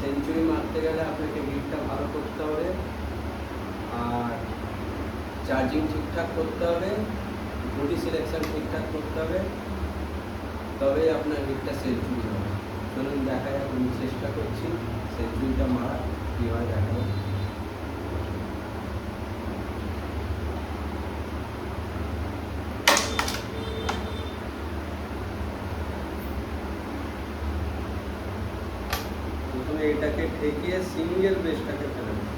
Century মারতে গেলে আপনাকে গ্রিপটা ভালো করতে হবে, আর চার্জিং ঠিকঠাক করতে হবে, বডি সিলেকশন ঠিকঠাক করতে হবে, তবে আপনার গ্রিপটা সেঞ্চুরি হবে। চলুন দেখা যাক, আমি চেষ্টা করছি সেঞ্চুরিটা মারা কীভাবে দেখাবো। প্রথমে এটাকে ঠেকিয়ে সিঙ্গেল বেসটাকে ফেলে দেব।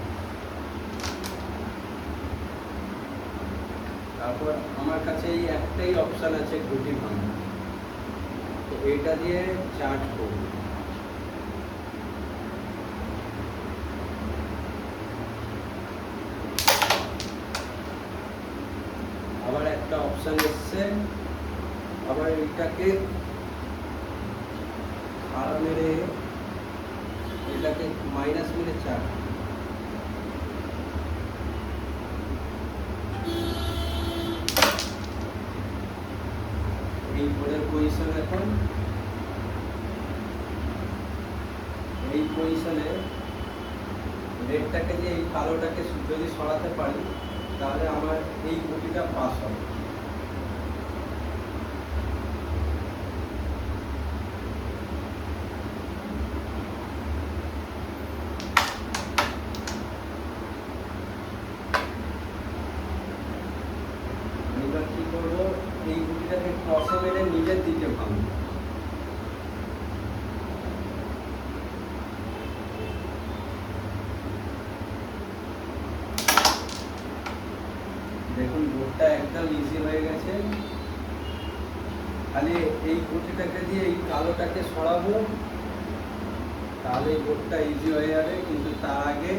তারপর আমার কাছে এই একটাই অপশান আছে গুটি ভাঙা, তো এটা দিয়ে চার্জ করব। আবার একটা অপশান এসছে, আবার এটাকে খাড়া মেরে এটাকে মাইনাস মেরে চার্জ। এই বোর্ডের পজিশন এখন এই পজিশনে রেডটাকে দিয়ে এই কালোটাকে যদি সরাতে পারি তাহলে আমার এই গুটিটা পাস হবে। এবার কি করবো, এই গুটিটাকে ক্রসে মেরে নিজের দিকে ভাঙবো। দেখুন বোর্ডটা একদম ইজি হয়ে গেছে। খালি এই গুটিটাকে দিয়ে এই কালোটাকে সরাবো, তাহলে এই বোর্ডটা ইজি হয়ে যাবে। কিন্তু তার আগে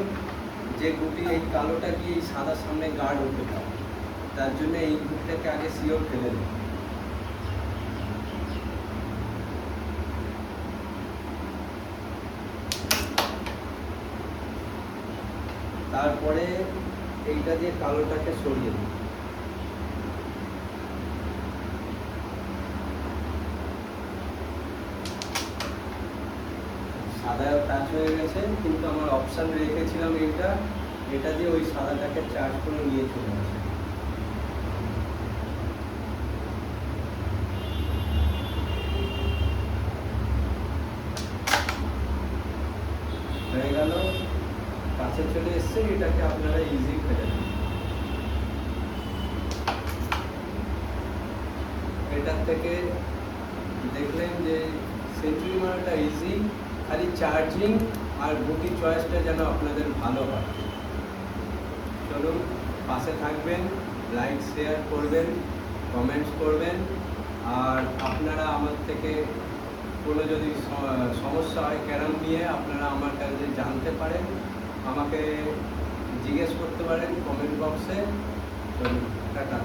যে গুটি এই কালোটা গিয়ে এই সাদার সামনে গার্ড হতে পারে, তার জন্য এই গুটিটাকে আগে সিওর ফেলে দেব। তারপরে এইটা দিয়ে কালোটাকে সরিয়ে দেব। সাদাও টাচ হয়ে গেছে, কিন্তু আমার অপশান রেখেছিলাম এটা দিয়ে ওই সাদাটাকে চার্জ করে নিয়ে চলে আসে। হয়ে গেল, কাছে চলে এসছে। এটাকে আপনারা ইজি ফেলে দেন। এটার থেকে দেখলেন যে সেঞ্চুরি মারাটা ইজি, খালি চার্জিং আর গুটি চয়েসটা যেন আপনাদের ভালো হয়। চলুন, পাশে থাকবেন, লাইক শেয়ার করবেন, কমেন্টস করবেন, আর আপনারা আমার থেকে কোনো যদি সমস্যা হয় ক্যারাম নিয়ে আপনারা আমার কাছে জানতে পারেন, আমাকে জিজ্ঞেস করতে পারেন কমেন্ট বক্সে। চলুন, টাটা।